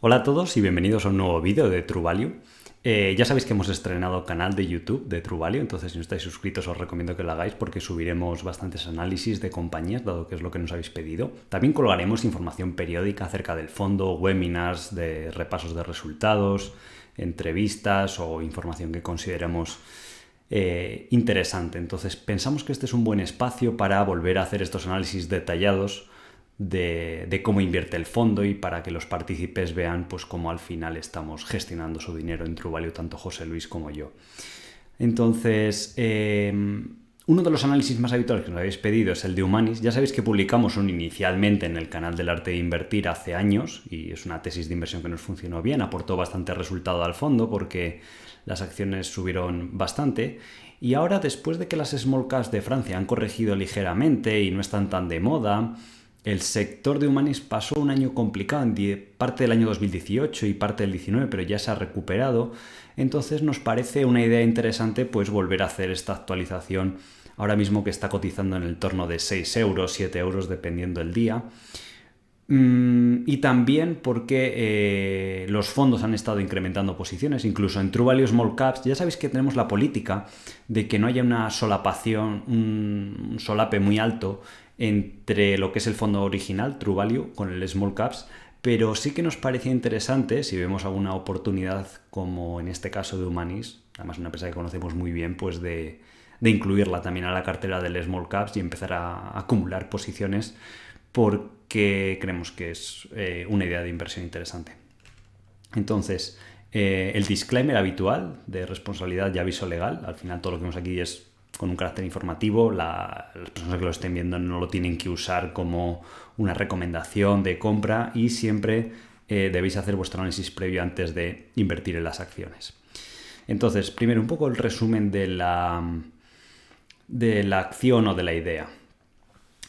Hola a todos y bienvenidos a un nuevo vídeo de True Value. Ya sabéis que hemos estrenado canal de YouTube de True Value, entonces si no estáis suscritos os recomiendo que lo hagáis porque subiremos bastantes análisis de compañías, dado que es lo que nos habéis pedido. También colgaremos información periódica acerca del fondo, webinars de repasos de resultados, entrevistas o información que consideremos interesante. Entonces pensamos que este es un buen espacio para volver a hacer estos análisis detallados de cómo invierte el fondo y para que los partícipes vean pues cómo al final estamos gestionando su dinero en True Value, tanto José Luis como yo. Entonces, uno de los análisis más habituales que nos habéis pedido es el de Humanis. Ya sabéis que publicamos uno inicialmente en el canal del arte de invertir hace años y es una tesis de inversión que nos funcionó bien, aportó bastante resultado al fondo porque las acciones subieron bastante. Y ahora, después de que las small caps de Francia han corregido ligeramente y no están tan de moda, el sector de Humanis pasó un año complicado, parte del año 2018 y parte del 19, pero ya se ha recuperado. Entonces nos parece una idea interesante pues volver a hacer esta actualización ahora mismo que está cotizando en el torno de 6 euros, 7 euros dependiendo del día. Y también porque los fondos han estado incrementando posiciones, incluso en True Value Small Caps. Ya sabéis que tenemos la política de que no haya una solapación, un solape muy alto entre lo que es el fondo original, True Value, con el Small Caps, pero sí que nos parecía interesante, si vemos alguna oportunidad, como en este caso de Humanis, además una empresa que conocemos muy bien, pues de incluirla también a la cartera del Small Caps y empezar a acumular posiciones, porque creemos que es una idea de inversión interesante. Entonces, el disclaimer habitual de responsabilidad y aviso legal, al final todo lo que vemos aquí es con un carácter informativo, las personas que lo estén viendo no lo tienen que usar como una recomendación de compra y siempre debéis hacer vuestro análisis previo antes de invertir en las acciones. Entonces, primero un poco el resumen de la acción o de la idea.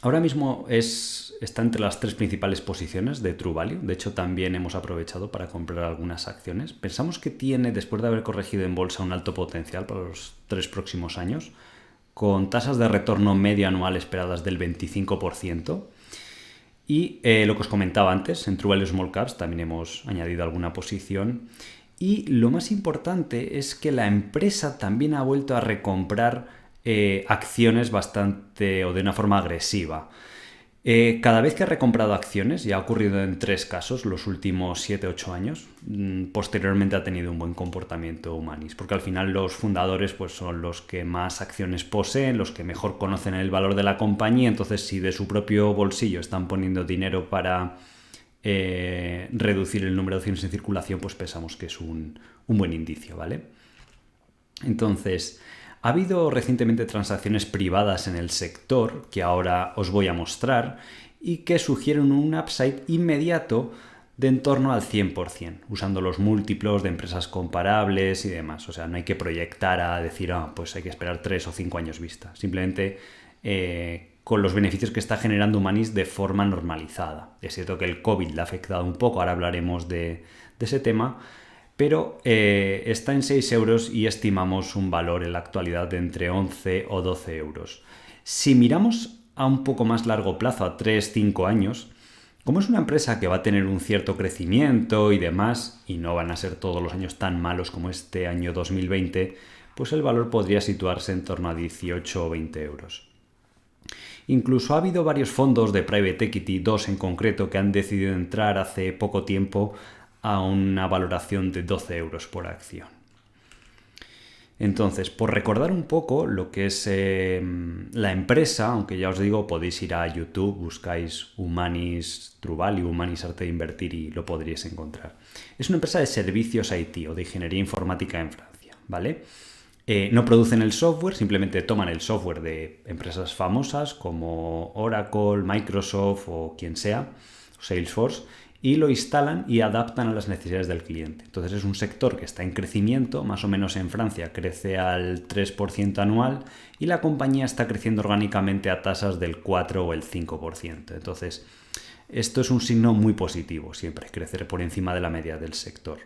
Ahora mismo está entre las 3 principales posiciones de True Value. De hecho, también hemos aprovechado para comprar algunas acciones. Pensamos que tiene, después de haber corregido en bolsa, un alto potencial para los 3 próximos años, con tasas de retorno medio anual esperadas del 25%. Y lo que os comentaba antes, en True Value Small Caps también hemos añadido alguna posición. Y lo más importante es que la empresa también ha vuelto a recomprar acciones bastante o de una forma agresiva. Cada vez que ha recomprado acciones, y ha ocurrido en 3 casos los últimos 7-8 años, posteriormente ha tenido un buen comportamiento Humanis, porque al final los fundadores pues, son los que más acciones poseen, los que mejor conocen el valor de la compañía. Entonces, si de su propio bolsillo están poniendo dinero para reducir el número de acciones en circulación, pues pensamos que es un buen indicio, ¿vale? Entonces, ha habido recientemente transacciones privadas en el sector que ahora os voy a mostrar y que sugieren un upside inmediato de en torno al 100%, usando los múltiplos de empresas comparables y demás. O sea, no hay que proyectar a decir, pues hay que esperar 3 o 5 años vista. Simplemente con los beneficios que está generando Humanis de forma normalizada. Es cierto que el COVID le ha afectado un poco, ahora hablaremos de ese tema, pero está en 6 euros y estimamos un valor en la actualidad de entre 11 o 12 euros. Si miramos a un poco más largo plazo, a 3-5 años, como es una empresa que va a tener un cierto crecimiento y demás, y no van a ser todos los años tan malos como este año 2020, pues el valor podría situarse en torno a 18 o 20 euros. Incluso ha habido varios fondos de Private Equity, 2 en concreto, que han decidido entrar hace poco tiempo a una valoración de 12 euros por acción. Entonces, por recordar un poco lo que es la empresa, aunque ya os digo, podéis ir a YouTube, buscáis Humanis True Value, Humanis Arte de Invertir y lo podríais encontrar. Es una empresa de servicios IT o de ingeniería informática en Francia, ¿vale? No producen el software, simplemente toman el software de empresas famosas como Oracle, Microsoft o quien sea, Salesforce, y lo instalan y adaptan a las necesidades del cliente. Entonces es un sector que está en crecimiento, más o menos en Francia crece al 3% anual y la compañía está creciendo orgánicamente a tasas del 4 o el 5%. Entonces esto es un signo muy positivo, siempre crecer por encima de la media del sector.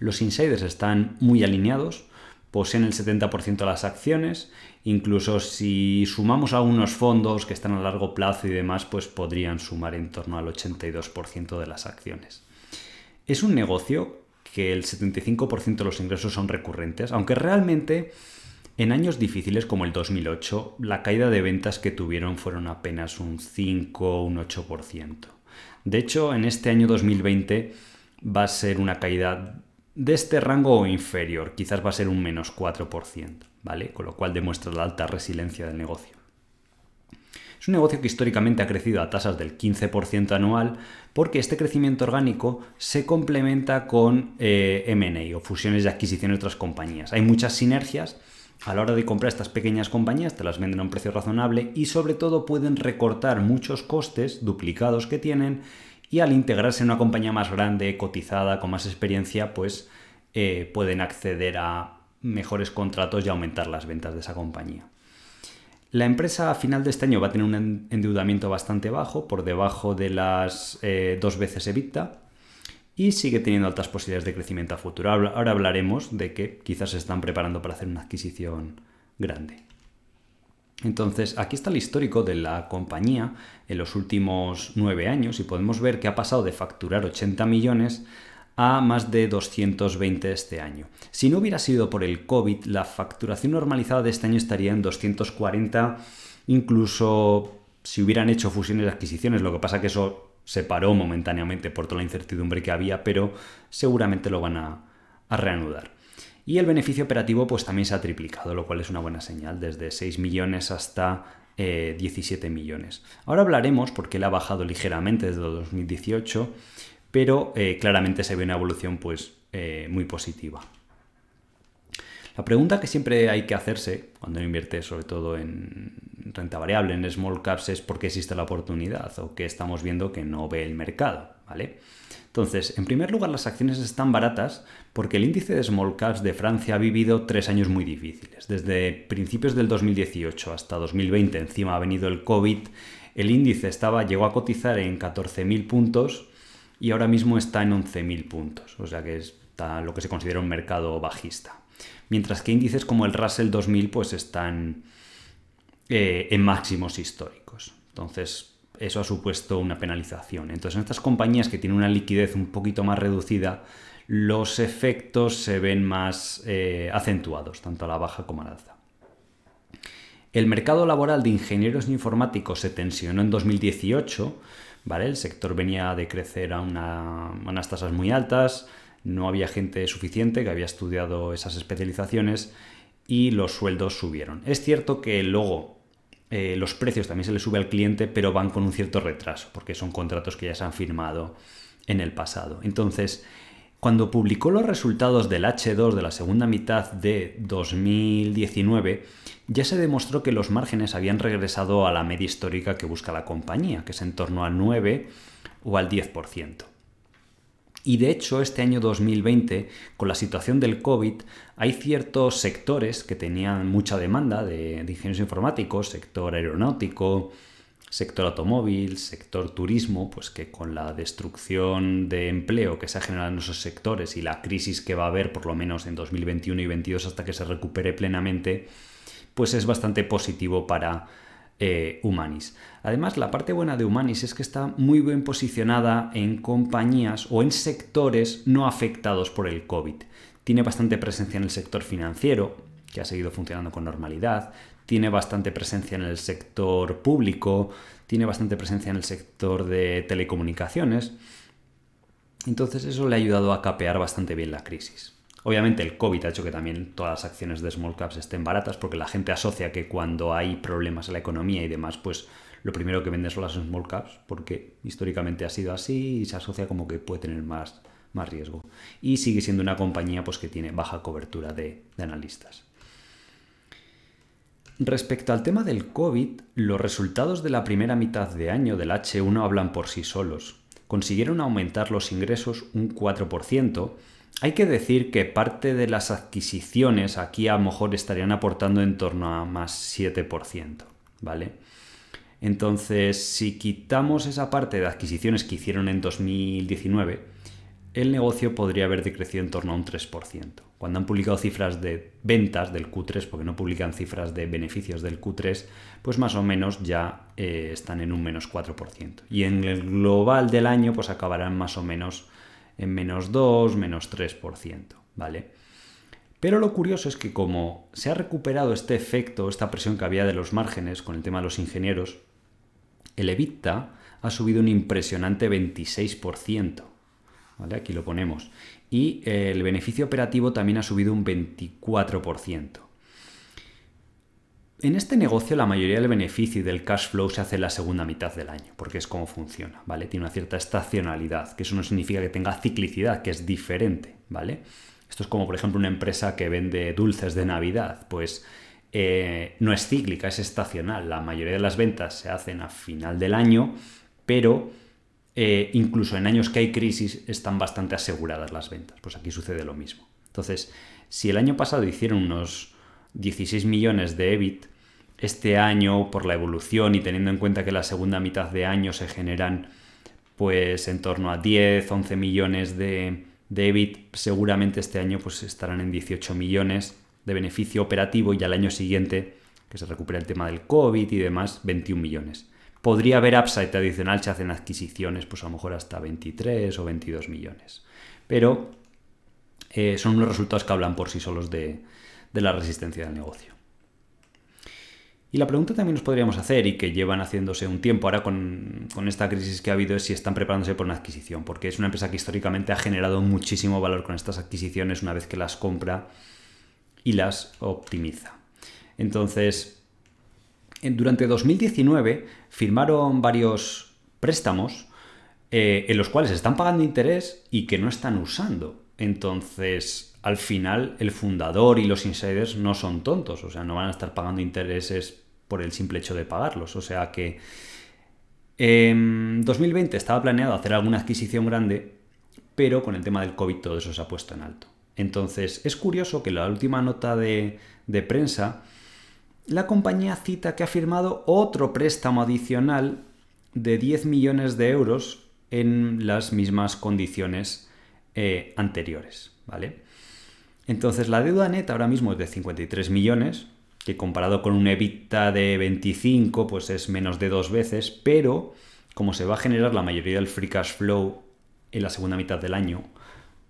Los insiders están muy alineados, poseen el 70% de las acciones, incluso si sumamos algunos fondos que están a largo plazo y demás, pues podrían sumar en torno al 82% de las acciones. Es un negocio que el 75% de los ingresos son recurrentes, aunque realmente en años difíciles como el 2008, la caída de ventas que tuvieron fueron apenas un 5 o un 8%. De hecho, en este año 2020 va a ser una caída de este rango o inferior, quizás va a ser un menos 4%, ¿vale? Con lo cual demuestra la alta resiliencia del negocio. Es un negocio que históricamente ha crecido a tasas del 15% anual porque este crecimiento orgánico se complementa con M&A o fusiones y adquisiciones de otras compañías. Hay muchas sinergias. A la hora de comprar estas pequeñas compañías te las venden a un precio razonable y sobre todo pueden recortar muchos costes duplicados que tienen y al integrarse en una compañía más grande, cotizada, con más experiencia, pues pueden acceder a mejores contratos y aumentar las ventas de esa compañía. La empresa a final de este año va a tener un endeudamiento bastante bajo, por debajo de las 2 veces EBITDA, y sigue teniendo altas posibilidades de crecimiento a futuro. Ahora hablaremos de que quizás se están preparando para hacer una adquisición grande. Entonces, aquí está el histórico de la compañía en los últimos 9 años y podemos ver que ha pasado de facturar 80 millones a más de 220 este año. Si no hubiera sido por el COVID, la facturación normalizada de este año estaría en 240, incluso si hubieran hecho fusiones y adquisiciones. Lo que pasa que eso se paró momentáneamente por toda la incertidumbre que había, pero seguramente lo van a reanudar. Y el beneficio operativo pues también se ha triplicado, lo cual es una buena señal, desde 6 millones hasta 17 millones. Ahora hablaremos por qué le ha bajado ligeramente desde 2018, pero claramente se ve una evolución pues muy positiva. La pregunta que siempre hay que hacerse cuando invierte sobre todo en renta variable, en small caps, es por qué existe la oportunidad o qué estamos viendo que no ve el mercado, ¿vale? Entonces, en primer lugar, las acciones están baratas porque el índice de small caps de Francia ha vivido 3 años muy difíciles. Desde principios del 2018 hasta 2020, encima ha venido el COVID, el índice llegó a cotizar en 14.000 puntos y ahora mismo está en 11.000 puntos, o sea que está lo que se considera un mercado bajista. Mientras que índices como el Russell 2000 pues están en máximos históricos. Entonces, eso ha supuesto una penalización. Entonces, en estas compañías que tienen una liquidez un poquito más reducida, los efectos se ven más acentuados, tanto a la baja como a la alza. El mercado laboral de ingenieros informáticos se tensionó en 2018, ¿vale? El sector venía de crecer a unas tasas muy altas, no había gente suficiente que había estudiado esas especializaciones y los sueldos subieron. Es cierto que luego los precios también se les sube al cliente, pero van con un cierto retraso, porque son contratos que ya se han firmado en el pasado. Entonces, cuando publicó los resultados del H2 de la segunda mitad de 2019, ya se demostró que los márgenes habían regresado a la media histórica que busca la compañía, que es en torno al 9 o al 10%. Y de hecho, este año 2020, con la situación del COVID, hay ciertos sectores que tenían mucha demanda de ingenieros informáticos, sector aeronáutico, sector automóvil, sector turismo, pues que con la destrucción de empleo que se ha generado en esos sectores y la crisis que va a haber por lo menos en 2021 y 2022 hasta que se recupere plenamente, pues es bastante positivo para Humanis. Además, la parte buena de Humanis es que está muy bien posicionada en compañías o en sectores no afectados por el COVID. Tiene bastante presencia en el sector financiero, que ha seguido funcionando con normalidad, tiene bastante presencia en el sector público, tiene bastante presencia en el sector de telecomunicaciones. Entonces eso le ha ayudado a capear bastante bien la crisis. Obviamente el COVID ha hecho que también todas las acciones de small caps estén baratas porque la gente asocia que cuando hay problemas en la economía y demás, pues lo primero que vende son las small caps porque históricamente ha sido así y se asocia como que puede tener más riesgo. Y sigue siendo una compañía pues, que tiene baja cobertura de analistas. Respecto al tema del COVID, los resultados de la primera mitad de año del H1 hablan por sí solos. Consiguieron aumentar los ingresos un 4%. Hay que decir que parte de las adquisiciones aquí a lo mejor estarían aportando en torno a más 7%, ¿vale? Entonces, si quitamos esa parte de adquisiciones que hicieron en 2019, el negocio podría haber decrecido en torno a un 3%. Cuando han publicado cifras de ventas del Q3, porque no publican cifras de beneficios del Q3, pues más o menos ya están en un menos 4%. Y en el global del año, pues acabarán más o menos en -2, -3%, ¿vale? Pero lo curioso es que como se ha recuperado este efecto, esta presión que había de los márgenes con el tema de los ingenieros, el EBITDA ha subido un impresionante 26%, ¿vale? Aquí lo ponemos. Y el beneficio operativo también ha subido un 24%. En este negocio la mayoría del beneficio y del cash flow se hace en la segunda mitad del año, porque es como funciona, ¿vale? Tiene una cierta estacionalidad, que eso no significa que tenga ciclicidad, que es diferente, ¿vale? Esto es como, por ejemplo, una empresa que vende dulces de Navidad, pues no es cíclica, es estacional. La mayoría de las ventas se hacen a final del año, pero incluso en años que hay crisis están bastante aseguradas las ventas. Pues aquí sucede lo mismo. Entonces, si el año pasado hicieron unos 16 millones de EBIT, este año, por la evolución y teniendo en cuenta que la segunda mitad de año se generan pues en torno a 10, 11 millones de EBIT, seguramente este año pues estarán en 18 millones de beneficio operativo y al año siguiente, que se recupera el tema del COVID y demás, 21 millones. Podría haber upside adicional si hacen adquisiciones, pues a lo mejor hasta 23 o 22 millones. Pero son unos resultados que hablan por sí solos de la resistencia del negocio. Y la pregunta también nos podríamos hacer, y que llevan haciéndose un tiempo ahora con esta crisis que ha habido, es si están preparándose por una adquisición, porque es una empresa que históricamente ha generado muchísimo valor con estas adquisiciones una vez que las compra y las optimiza. Entonces, durante 2019 firmaron varios préstamos en los cuales están pagando interés y que no están usando. Entonces, al final, el fundador y los insiders no son tontos, o sea, no van a estar pagando intereses por el simple hecho de pagarlos. O sea que en 2020 estaba planeado hacer alguna adquisición grande, pero con el tema del COVID todo eso se ha puesto en alto. Entonces, es curioso que en la última nota de prensa, la compañía cita que ha firmado otro préstamo adicional de 10 millones de euros en las mismas condiciones anteriores, ¿vale? Entonces la deuda neta ahora mismo es de 53 millones, que comparado con un EBITDA de 25, pues es menos de 2 veces, pero como se va a generar la mayoría del free cash flow en la segunda mitad del año,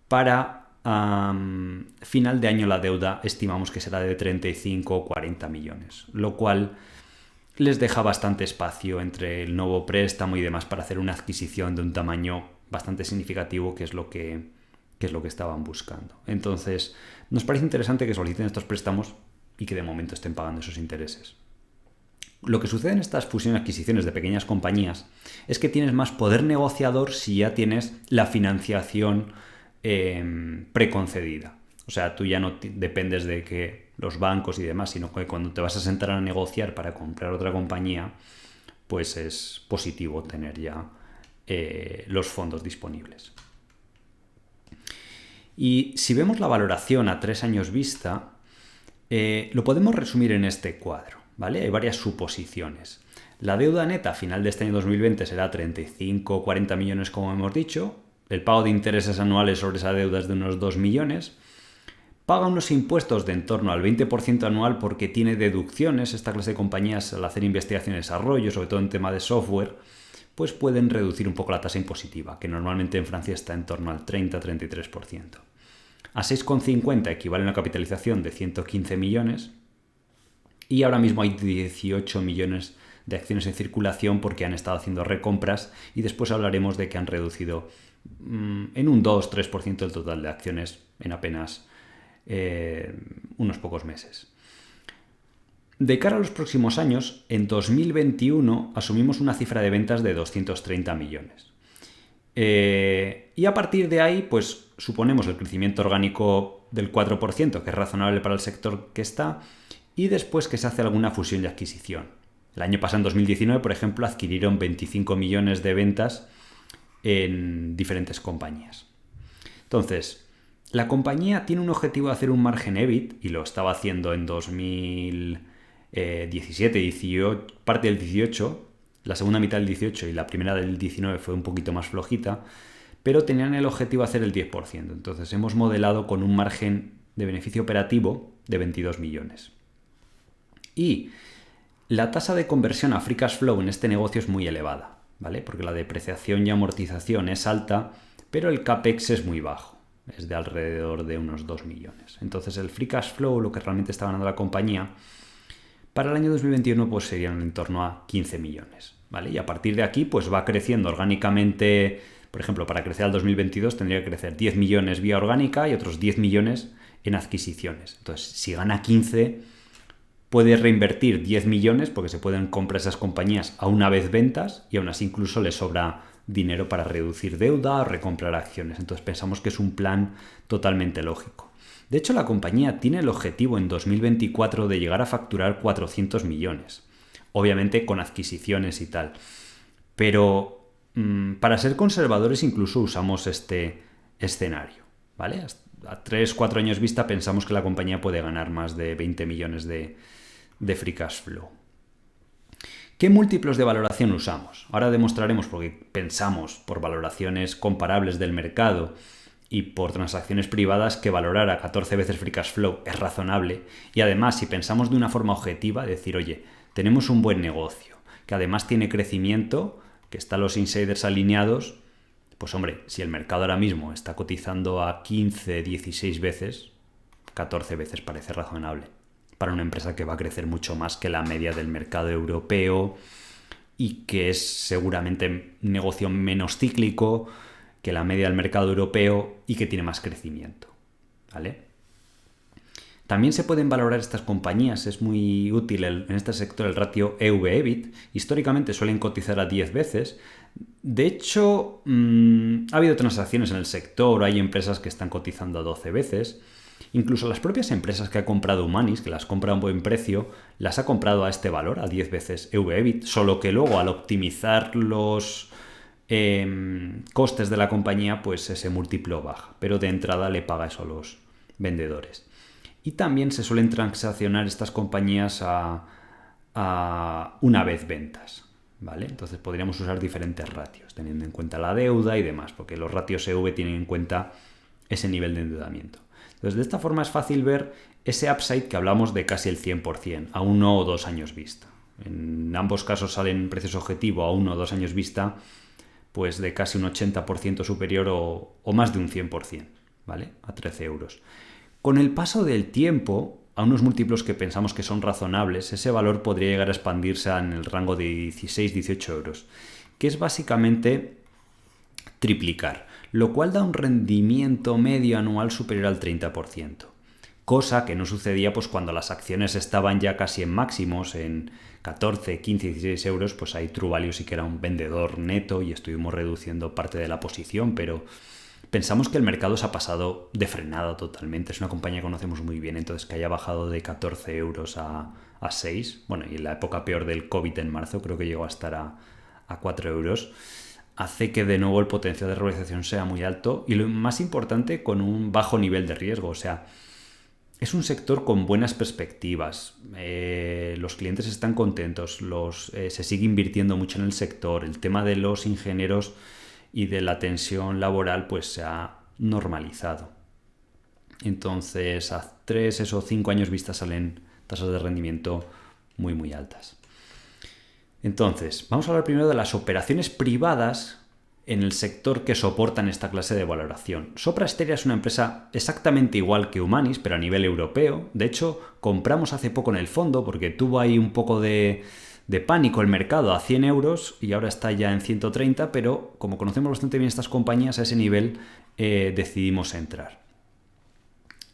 para final de año la deuda estimamos que será de 35 o 40 millones, lo cual les deja bastante espacio entre el nuevo préstamo y demás para hacer una adquisición de un tamaño bastante significativo, que es lo que estaban buscando. Entonces, nos parece interesante que soliciten estos préstamos y que de momento estén pagando esos intereses. Lo que sucede en estas fusiones y adquisiciones de pequeñas compañías es que tienes más poder negociador si ya tienes la financiación preconcedida. O sea, tú ya no dependes de que los bancos y demás, sino que cuando te vas a sentar a negociar para comprar otra compañía, pues es positivo tener ya los fondos disponibles. Y si vemos la valoración a 3 años vista, lo podemos resumir en este cuadro, ¿vale? Hay varias suposiciones. La deuda neta a final de este año 2020 será 35 o 40 millones, como hemos dicho. El pago de intereses anuales sobre esa deuda es de unos 2 millones. Paga unos impuestos de en torno al 20% anual porque tiene deducciones. Esta clase de compañías, al hacer investigación y desarrollo, sobre todo en tema de software, pues pueden reducir un poco la tasa impositiva, que normalmente en Francia está en torno al 30-33%. A 6,50 equivale a una capitalización de 115 millones y ahora mismo hay 18 millones de acciones en circulación porque han estado haciendo recompras, y después hablaremos de que han reducido en un 2-3% el total de acciones en apenas unos pocos meses. De cara a los próximos años, en 2021 asumimos una cifra de ventas de 230 millones. Y a partir de ahí, pues suponemos el crecimiento orgánico del 4%, que es razonable para el sector que está, y después que se hace alguna fusión y adquisición. El año pasado, en 2019, por ejemplo, adquirieron 25 millones de ventas en diferentes compañías. Entonces, la compañía tiene un objetivo de hacer un margen EBIT, y lo estaba haciendo en 2017, 18, parte del 18, la segunda mitad del 18 y la primera del 19 fue un poquito más flojita, pero tenían el objetivo de hacer el 10%. Entonces hemos modelado con un margen de beneficio operativo de 22 millones. Y la tasa de conversión a free cash flow en este negocio es muy elevada, ¿vale? Porque la depreciación y amortización es alta, pero el CAPEX es muy bajo, es de alrededor de unos 2 millones. Entonces el Free Cash Flow, lo que realmente está ganando la compañía, para el año 2021 pues serían en torno a 15 millones, ¿vale? Y a partir de aquí pues va creciendo orgánicamente. Por ejemplo, para crecer al 2022 tendría que crecer 10 millones vía orgánica y otros 10 millones en adquisiciones. Entonces, si gana 15, puede reinvertir 10 millones porque se pueden comprar esas compañías a una vez ventas y aún así incluso le sobra dinero para reducir deuda o recomprar acciones. Entonces, pensamos que es un plan totalmente lógico. De hecho, la compañía tiene el objetivo en 2024 de llegar a facturar 400 millones. Obviamente con adquisiciones y tal. Pero para ser conservadores incluso usamos este escenario, ¿vale? A 3-4 años vista pensamos que la compañía puede ganar más de 20 millones de Free Cash Flow. ¿Qué múltiplos de valoración usamos? Ahora demostraremos, porque pensamos por valoraciones comparables del mercado y por transacciones privadas, que valorar a 14 veces Free Cash Flow es razonable. Y además, si pensamos de una forma objetiva, decir, oye, tenemos un buen negocio, que además tiene crecimiento, que están los insiders alineados, pues hombre, si el mercado ahora mismo está cotizando a 15, 16 veces, 14 veces parece razonable para una empresa que va a crecer mucho más que la media del mercado europeo y que es seguramente un negocio menos cíclico que la media del mercado europeo y que tiene más crecimiento, ¿vale? También se pueden valorar estas compañías, es muy útil en este sector el ratio EV/EBIT. Históricamente suelen cotizar a 10 veces. De hecho, ha habido transacciones en el sector, hay empresas que están cotizando a 12 veces. Incluso las propias empresas que ha comprado Humanis, que las compra a un buen precio, las ha comprado a este valor, a 10 veces EV/EBIT, solo que luego al optimizar los costes de la compañía, pues ese múltiplo baja, pero de entrada le paga eso a los vendedores. Y también se suelen transaccionar estas compañías a una vez ventas, ¿vale? Entonces podríamos usar diferentes ratios, teniendo en cuenta la deuda y demás, porque los ratios EV tienen en cuenta ese nivel de endeudamiento. Entonces, de esta forma es fácil ver ese upside que hablamos de casi el 100%, a 1 o 2 años vista. En ambos casos salen precios objetivo a 1 o 2 años vista, pues de casi un 80% superior o más de un 100%, ¿vale? A 13 euros. Con el paso del tiempo, a unos múltiplos que pensamos que son razonables, ese valor podría llegar a expandirse en el rango de 16-18 euros, que es básicamente triplicar, lo cual da un rendimiento medio anual superior al 30%, cosa que no sucedía pues cuando las acciones estaban ya casi en máximos, en 14, 15, 16 euros, pues ahí True Value sí que era un vendedor neto y estuvimos reduciendo parte de la posición, pero pensamos que el mercado se ha pasado de frenada totalmente. Es una compañía que conocemos muy bien, entonces que haya bajado de 14 euros a 6, bueno, y en la época peor del COVID en marzo creo que llegó a estar a 4 euros, hace que de nuevo el potencial de revalorización sea muy alto y lo más importante, con un bajo nivel de riesgo. O sea, es un sector con buenas perspectivas, los clientes están contentos, se sigue invirtiendo mucho en el sector, el tema de los ingenieros y de la tensión laboral pues se ha normalizado. Entonces a 3 o 5 años vista salen tasas de rendimiento muy muy altas. Entonces, vamos a hablar primero de las operaciones privadas en el sector que soportan esta clase de valoración. Sopra Steria es una empresa exactamente igual que Humanis, pero a nivel europeo. De hecho, compramos hace poco en el fondo porque tuvo ahí un poco de pánico el mercado a 100 euros y ahora está ya en 130, pero como conocemos bastante bien estas compañías, a ese nivel decidimos entrar.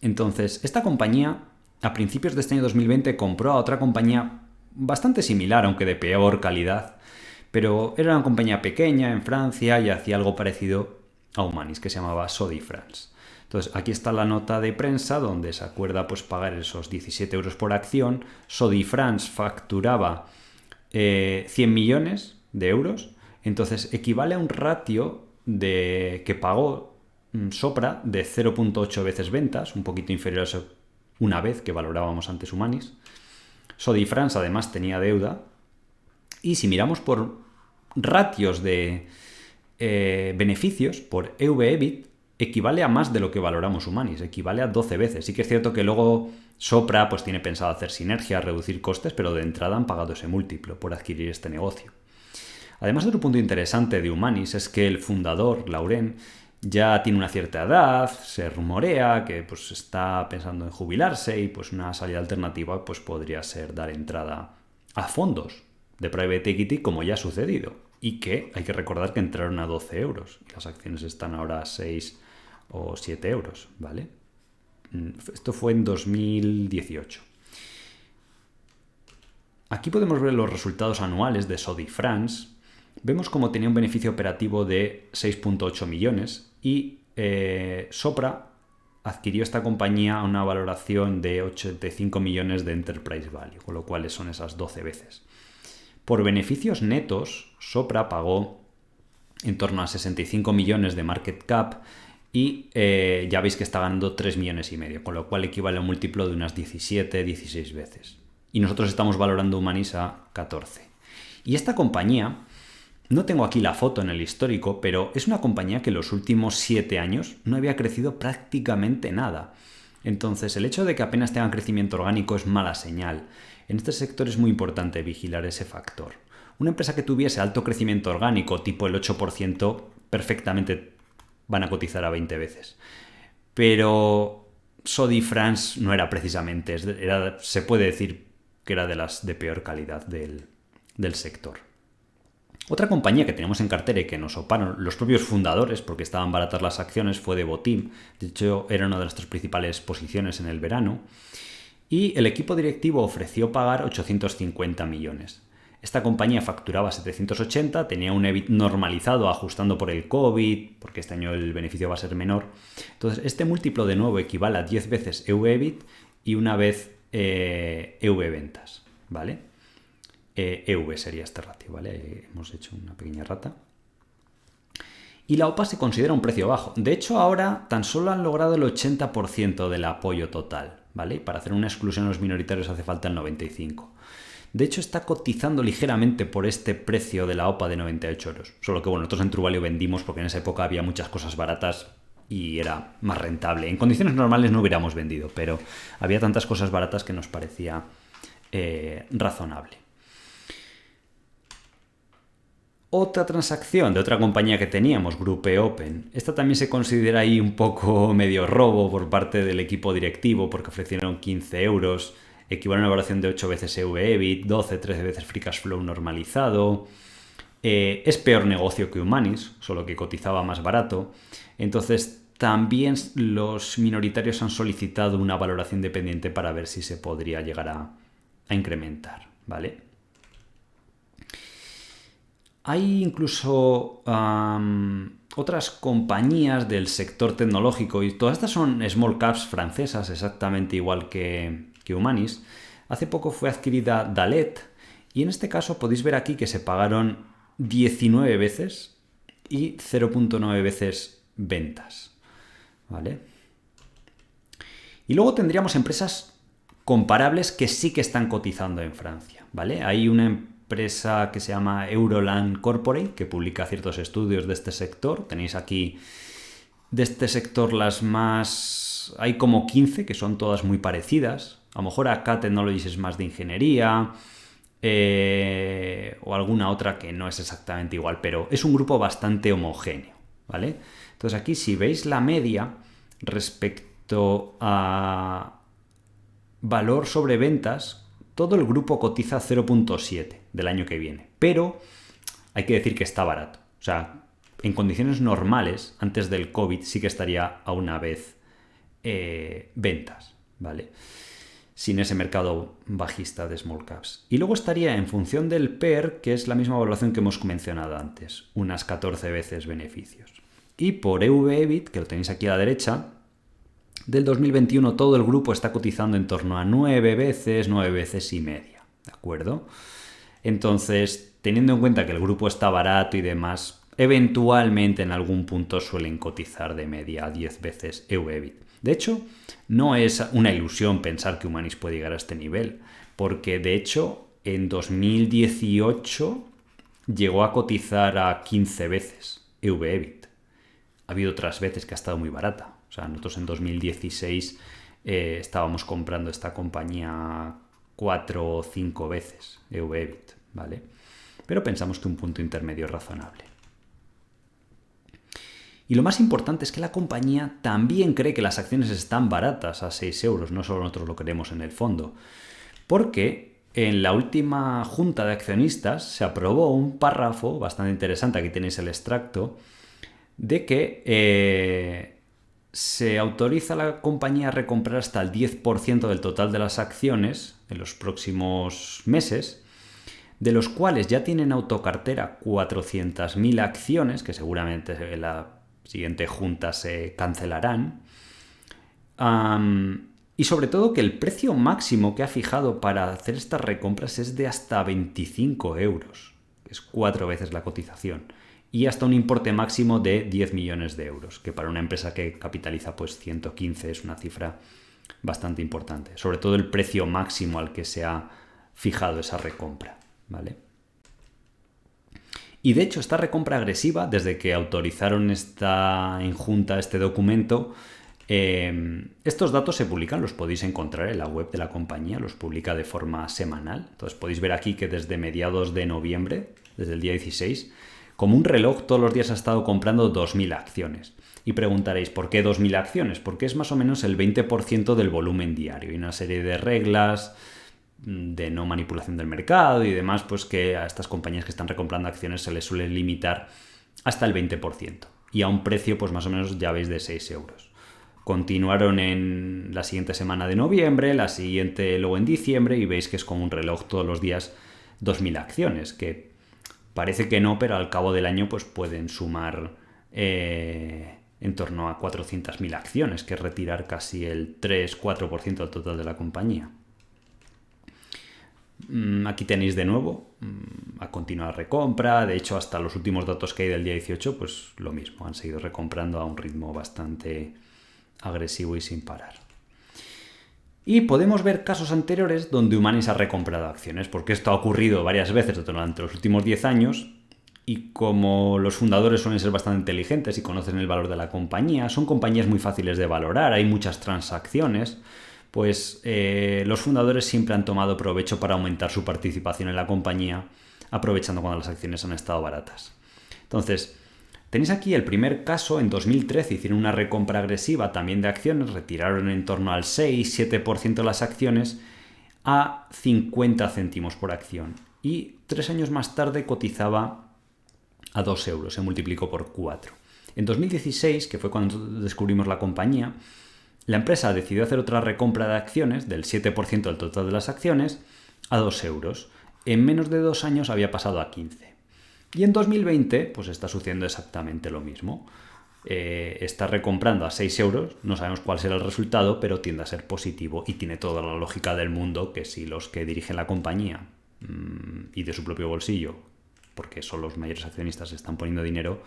Entonces, esta compañía a principios de este año 2020 compró a otra compañía bastante similar, aunque de peor calidad, pero era una compañía pequeña en Francia y hacía algo parecido a Humanis, que se llamaba Sodi France. Entonces, aquí está la nota de prensa donde se acuerda pues pagar esos 17 euros por acción. Sodi France facturaba 100 millones de euros, entonces equivale a un ratio que pagó Sopra de 0.8 veces ventas, un poquito inferior a eso una vez que valorábamos antes Humanis. Sodi France además tenía deuda, y si miramos por ratios de beneficios por EV/EBIT, equivale a más de lo que valoramos Humanis, equivale a 12 veces. Sí que es cierto que luego Sopra pues tiene pensado hacer sinergias, reducir costes, pero de entrada han pagado ese múltiplo por adquirir este negocio. Además, otro punto interesante de Humanis es que el fundador, Laurent, ya tiene una cierta edad, se rumorea que pues está pensando en jubilarse y pues una salida alternativa pues podría ser dar entrada a fondos de private equity, como ya ha sucedido, y que hay que recordar que entraron a 12 euros y las acciones están ahora a 6 o 7 euros, ¿vale? Esto fue en 2018. Aquí podemos ver los resultados anuales de Sodi France. Vemos como tenía un beneficio operativo de 6,8 millones y Sopra adquirió esta compañía a una valoración de 85 millones de enterprise value, con lo cual son esas 12 veces. Por beneficios netos, Sopra pagó en torno a 65 millones de market cap y ya veis que está ganando 3 millones y medio, con lo cual equivale a un múltiplo de unas 17-16 veces. Y nosotros estamos valorando Humanis a 14. Y esta compañía, no tengo aquí la foto en el histórico, pero es una compañía que en los últimos 7 años no había crecido prácticamente nada. Entonces, el hecho de que apenas tengan crecimiento orgánico es mala señal. En este sector es muy importante vigilar ese factor. Una empresa que tuviese alto crecimiento orgánico, tipo el 8%, perfectamente van a cotizar a 20 veces. Pero Sodi France no era precisamente, se puede decir que era de las de peor calidad del sector. Otra compañía que tenemos en cartera y que nos oparon los propios fundadores porque estaban baratas las acciones fue Devoteam. De hecho, era una de nuestras principales posiciones en el verano. Y el equipo directivo ofreció pagar 850 millones. Esta compañía facturaba 780, tenía un EBIT normalizado ajustando por el COVID, porque este año el beneficio va a ser menor. Entonces, este múltiplo de nuevo equivale a 10 veces EV/EBIT y una vez EV ventas, ¿vale? EV sería este ratio, ¿vale? Hemos hecho una pequeña rata. Y la OPA se considera un precio bajo. De hecho, ahora tan solo han logrado el 80% del apoyo total, ¿vale? Para hacer una exclusión a los minoritarios hace falta el 95%. De hecho, está cotizando ligeramente por este precio de la OPA de 98 euros. Solo que, bueno, nosotros en Truvalio vendimos porque en esa época había muchas cosas baratas y era más rentable. En condiciones normales no hubiéramos vendido, pero había tantas cosas baratas que nos parecía razonable. Otra transacción de otra compañía que teníamos, Grupe Open. Esta también se considera ahí un poco medio robo por parte del equipo directivo porque ofrecieron 15 euros, equivale a una valoración de 8 veces EV/EBIT, 12-13 veces Free Cash Flow normalizado. Es peor negocio que Humanis, solo que cotizaba más barato. Entonces también los minoritarios han solicitado una valoración dependiente para ver si se podría llegar a incrementar, ¿vale? Hay incluso otras compañías del sector tecnológico y todas estas son small caps francesas, exactamente igual que Humanis. Hace poco fue adquirida Dalet y en este caso podéis ver aquí que se pagaron 19 veces y 0,9 veces ventas, ¿vale? Y luego tendríamos empresas comparables que sí que están cotizando en Francia, ¿vale? Hay una empresa que se llama Euroland Corporate que publica ciertos estudios de este sector. Tenéis aquí de este sector las más... Hay como 15 que son todas muy parecidas. A lo mejor AK Technologies es más de ingeniería o alguna otra que no es exactamente igual, pero es un grupo bastante homogéneo, ¿vale? Entonces aquí si veis la media respecto a valor sobre ventas, todo el grupo cotiza 0,7 del año que viene, pero hay que decir que está barato. O sea, en condiciones normales, antes del COVID, sí que estaría a una vez ventas, ¿vale? Sin ese mercado bajista de small caps. Y luego estaría en función del PER, que es la misma valoración que hemos mencionado antes, unas 14 veces beneficios. Y por EV/EBIT, que lo tenéis aquí a la derecha, del 2021 todo el grupo está cotizando en torno a 9 veces y media, ¿de acuerdo? Entonces, teniendo en cuenta que el grupo está barato y demás, eventualmente en algún punto suelen cotizar de media a 10 veces EV/EBIT. De hecho, no es una ilusión pensar que Humanis puede llegar a este nivel, porque de hecho en 2018 llegó a cotizar a 15 veces EV/EBIT. Ha habido otras veces que ha estado muy barata. O sea, nosotros en 2016 estábamos comprando esta compañía 4 o 5 veces EV/EBIT, ¿vale? Pero pensamos que un punto intermedio es razonable. Y lo más importante es que la compañía también cree que las acciones están baratas a 6 euros, no solo nosotros lo creemos en el fondo. Porque en la última junta de accionistas se aprobó un párrafo bastante interesante, aquí tenéis el extracto, de que se autoriza a la compañía a recomprar hasta el 10% del total de las acciones en los próximos meses, de los cuales ya tienen autocartera 400.000 acciones, que seguramente en la siguiente junta se cancelarán, y sobre todo que el precio máximo que ha fijado para hacer estas recompras es de hasta 25 euros, que es 4 veces la cotización, y hasta un importe máximo de 10 millones de euros, que para una empresa que capitaliza pues 115 es una cifra bastante importante, sobre todo el precio máximo al que se ha fijado esa recompra, ¿vale? Y de hecho esta recompra agresiva, desde que autorizaron en junta este documento, estos datos se publican, los podéis encontrar en la web de la compañía, los publica de forma semanal. Entonces podéis ver aquí que desde mediados de noviembre, desde el día 16, como un reloj todos los días ha estado comprando 2.000 acciones. Y preguntaréis, ¿por qué 2.000 acciones? Porque es más o menos el 20% del volumen diario. Hay una serie de reglas de no manipulación del mercado y demás, pues que a estas compañías que están recomprando acciones se les suele limitar hasta el 20%. Y a un precio, pues más o menos, ya veis, de 6 euros. Continuaron en la siguiente semana de noviembre, la siguiente luego en diciembre, y veis que es como un reloj todos los días 2.000 acciones, que parece que no, pero al cabo del año pues pueden sumar en torno a 400.000 acciones, que es retirar casi el 3-4% del total de la compañía. Aquí tenéis de nuevo a continuar recompra. De hecho, hasta los últimos datos que hay del día 18, pues lo mismo, han seguido recomprando a un ritmo bastante agresivo y sin parar. Y podemos ver casos anteriores donde Humanis ha recomprado acciones, porque esto ha ocurrido varias veces durante los últimos 10 años, y como los fundadores suelen ser bastante inteligentes y conocen el valor de la compañía, son compañías muy fáciles de valorar, hay muchas transacciones, pues los fundadores siempre han tomado provecho para aumentar su participación en la compañía, aprovechando cuando las acciones han estado baratas. Entonces, tenéis aquí el primer caso. En 2013 hicieron una recompra agresiva también de acciones, retiraron en torno al 6-7% de las acciones a 50 céntimos por acción. Y 3 años más tarde cotizaba a 2 euros, se multiplicó por 4. En 2016, que fue cuando descubrimos la compañía, la empresa decidió hacer otra recompra de acciones del 7% del total de las acciones a 2 euros. En menos de 2 años había pasado a 15. Y en 2020 pues está sucediendo exactamente lo mismo. Está recomprando a 6 euros, no sabemos cuál será el resultado, pero tiende a ser positivo y tiene toda la lógica del mundo que si los que dirigen la compañía y de su propio bolsillo, porque son los mayores accionistas, están poniendo dinero,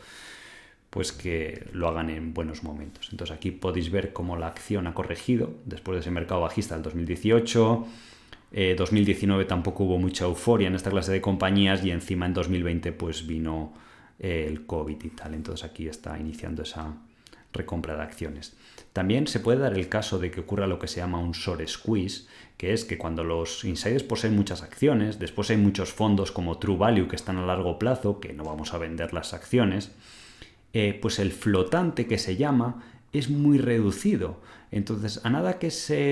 pues que lo hagan en buenos momentos. Entonces aquí podéis ver cómo la acción ha corregido después de ese mercado bajista del 2018. 2019 tampoco hubo mucha euforia en esta clase de compañías y encima en 2020 pues vino el COVID y tal. Entonces aquí está iniciando esa recompra de acciones. También se puede dar el caso de que ocurra lo que se llama un short squeeze, que es que cuando los insiders poseen muchas acciones, después hay muchos fondos como True Value que están a largo plazo, que no vamos a vender las acciones, pues el flotante que se llama es muy reducido. Entonces, a nada que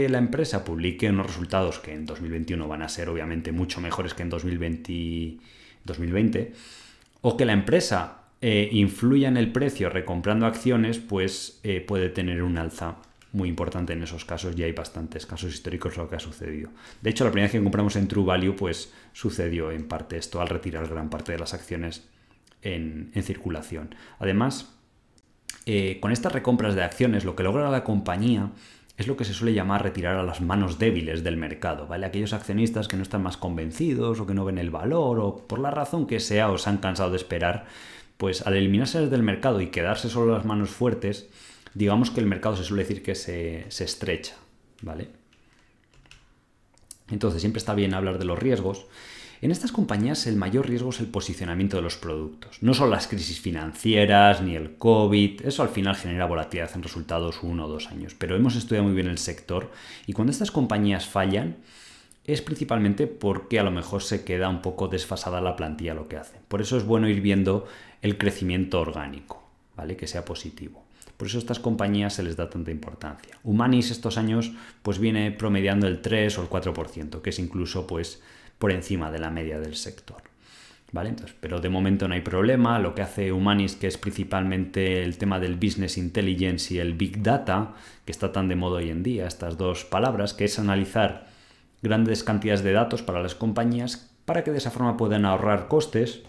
la empresa publique unos resultados que en 2021 van a ser obviamente mucho mejores que en 2020, o que la empresa influya en el precio recomprando acciones, pues puede tener un alza muy importante en esos casos, y hay bastantes casos históricos de lo que ha sucedido. De hecho, la primera vez que compramos en True Value, pues sucedió en parte esto al retirar gran parte de las acciones en circulación. Además, con estas recompras de acciones, lo que logra la compañía es lo que se suele llamar retirar a las manos débiles del mercado, ¿vale? Aquellos accionistas que no están más convencidos o que no ven el valor o por la razón que sea o se han cansado de esperar, pues al eliminarse del mercado y quedarse solo las manos fuertes, digamos que el mercado se suele decir que se estrecha, ¿vale? Entonces siempre está bien hablar de los riesgos. En estas compañías el mayor riesgo es el posicionamiento de los productos. No son las crisis financieras ni el COVID, eso al final genera volatilidad en resultados 1 o 2 años, pero hemos estudiado muy bien el sector y cuando estas compañías fallan es principalmente porque a lo mejor se queda un poco desfasada la plantilla lo que hace. Por eso es bueno ir viendo el crecimiento orgánico, ¿vale? Que sea positivo. Por eso a estas compañías se les da tanta importancia. Humanis estos años pues viene promediando el 3 o el 4%, que es incluso pues por encima de la media del sector. ¿Vale? Entonces, pero de momento no hay problema. Lo que hace Humanis, que es principalmente el tema del business intelligence y el big data, que está tan de moda hoy en día, estas dos palabras, que es analizar grandes cantidades de datos para las compañías para que de esa forma puedan ahorrar costes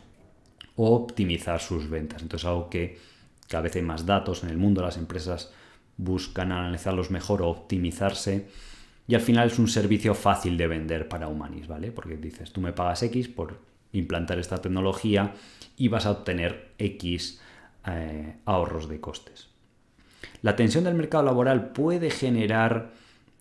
o optimizar sus ventas. Entonces, algo que cada vez hay más datos en el mundo, las empresas buscan analizarlos mejor o optimizarse, y al final es un servicio fácil de vender para Humanis, ¿vale? Porque dices, tú me pagas X por implantar esta tecnología y vas a obtener X ahorros de costes. La tensión del mercado laboral puede generar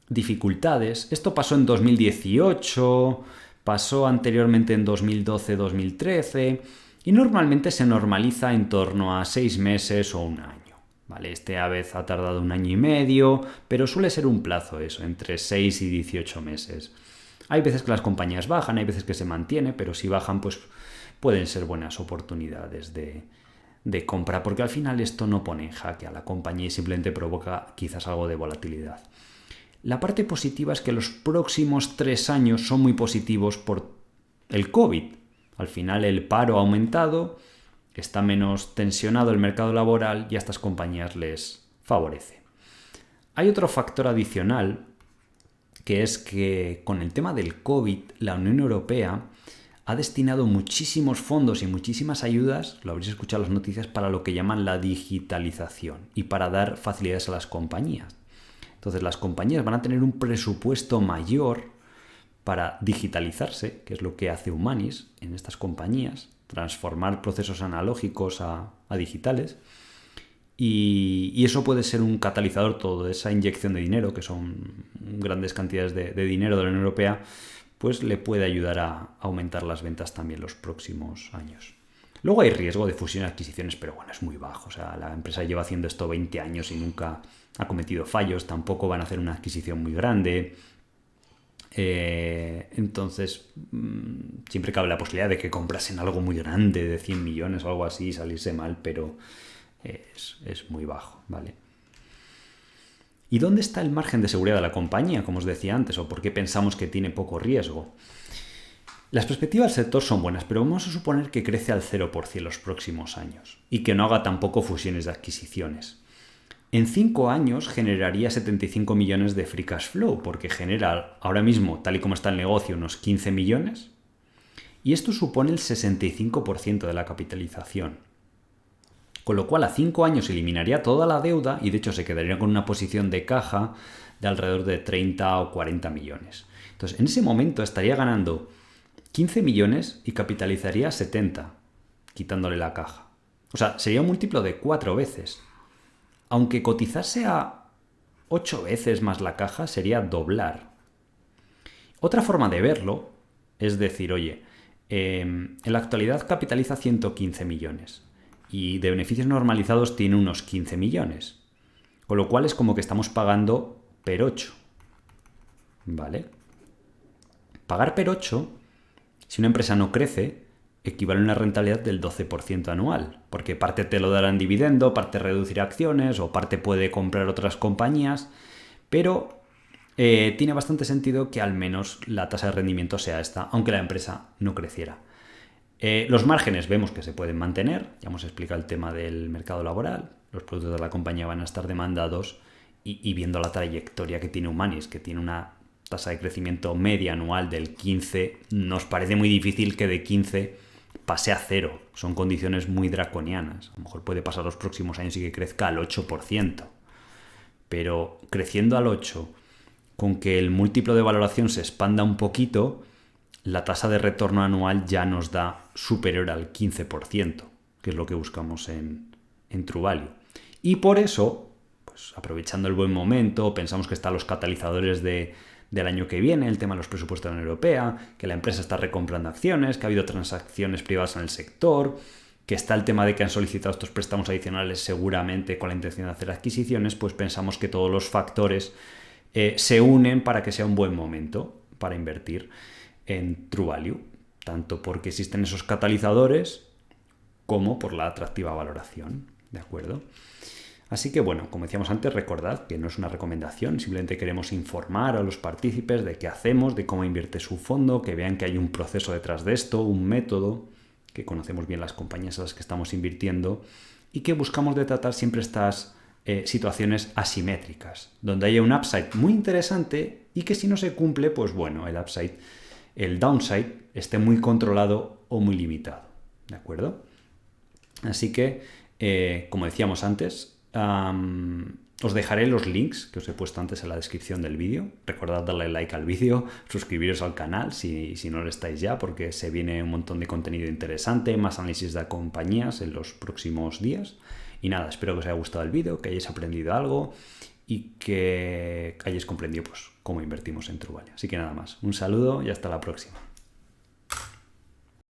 dificultades. Esto pasó en 2018, pasó anteriormente en 2012-2013 y normalmente se normaliza en torno a 6 meses o un año. ¿Vale? Este vez ha tardado 1 año y medio, pero suele ser un plazo eso, entre 6 y 18 meses. Hay veces que las compañías bajan, hay veces que se mantiene, pero si bajan pues pueden ser buenas oportunidades de compra, porque al final esto no pone en jaque a la compañía y simplemente provoca quizás algo de volatilidad. La parte positiva es que los próximos 3 años son muy positivos por el COVID. Al final el paro ha aumentado, está menos tensionado el mercado laboral y a estas compañías les favorece. Hay otro factor adicional, que es que con el tema del COVID, la Unión Europea ha destinado muchísimos fondos y muchísimas ayudas, lo habréis escuchado en las noticias, para lo que llaman la digitalización y para dar facilidades a las compañías. Entonces las compañías van a tener un presupuesto mayor para digitalizarse, que es lo que hace Humanis en estas compañías, transformar procesos analógicos a digitales, y eso puede ser un catalizador. Toda esa inyección de dinero, que son grandes cantidades de dinero de la Unión Europea, pues le puede ayudar a aumentar las ventas también los próximos años. Luego hay riesgo de fusión y adquisiciones, pero bueno, es muy bajo. O sea, la empresa lleva haciendo esto 20 años y nunca ha cometido fallos, tampoco van a hacer una adquisición muy grande. Entonces, siempre cabe la posibilidad de que comprasen algo muy grande, de 100 millones o algo así, y salirse mal, pero es muy bajo, ¿vale? ¿Y dónde está el margen de seguridad de la compañía, como os decía antes, o por qué pensamos que tiene poco riesgo? Las perspectivas del sector son buenas, pero vamos a suponer que crece al 0% los próximos años y que no haga tampoco fusiones de adquisiciones. En 5 años generaría 75 millones de free cash flow, porque genera ahora mismo, tal y como está el negocio, unos 15 millones, y esto supone el 65% de la capitalización. Con lo cual a 5 años eliminaría toda la deuda y de hecho se quedaría con una posición de caja de alrededor de 30 o 40 millones. Entonces en ese momento estaría ganando 15 millones y capitalizaría 70, quitándole la caja. O sea, sería un múltiplo de 4 veces. Aunque cotizase a 8 veces más la caja, sería doblar. Otra forma de verlo es decir, oye, en la actualidad capitaliza 115 millones y de beneficios normalizados tiene unos 15 millones. Con lo cual es como que estamos pagando per 8. ¿Vale? Pagar per 8, si una empresa no crece, equivale a una rentabilidad del 12% anual, porque parte te lo dará en dividendo, parte reducirá acciones o parte puede comprar otras compañías, pero tiene bastante sentido que al menos la tasa de rendimiento sea esta, aunque la empresa no creciera. Los márgenes vemos que se pueden mantener, ya hemos explicado el tema del mercado laboral, los productos de la compañía van a estar demandados y viendo la trayectoria que tiene Humanis, que tiene una tasa de crecimiento media anual del 15, nos parece muy difícil que de 15 pase a 0. Son condiciones muy draconianas. A lo mejor puede pasar los próximos años y que crezca al 8%. Pero creciendo al 8%, con que el múltiplo de valoración se expanda un poquito, la tasa de retorno anual ya nos da superior al 15%, que es lo que buscamos en True Value. Y por eso, pues aprovechando el buen momento, pensamos que están los catalizadores del año que viene, el tema de los presupuestos de la Unión Europea, que la empresa está recomprando acciones, que ha habido transacciones privadas en el sector, que está el tema de que han solicitado estos préstamos adicionales seguramente con la intención de hacer adquisiciones, pues pensamos que todos los factores se unen para que sea un buen momento para invertir en True Value, tanto porque existen esos catalizadores como por la atractiva valoración ¿de acuerdo? Así que bueno, como decíamos antes, recordad que no es una recomendación, simplemente queremos informar a los partícipes de qué hacemos, de cómo invierte su fondo, que vean que hay un proceso detrás de esto, un método, que conocemos bien las compañías a las que estamos invirtiendo y que buscamos de tratar siempre estas situaciones asimétricas, donde haya un upside muy interesante y que si no se cumple, pues bueno, el downside esté muy controlado o muy limitado, ¿de acuerdo? Así que, como decíamos antes, os dejaré los links que os he puesto antes en la descripción del vídeo. Recordad darle like al vídeo, suscribiros al canal si no lo estáis ya, porque se viene un montón de contenido interesante, más análisis de compañías en los próximos días. Y nada, espero que os haya gustado el vídeo, que hayáis aprendido algo y que hayáis comprendido pues, cómo invertimos en Truvalio. Así que nada más, un saludo y hasta la próxima.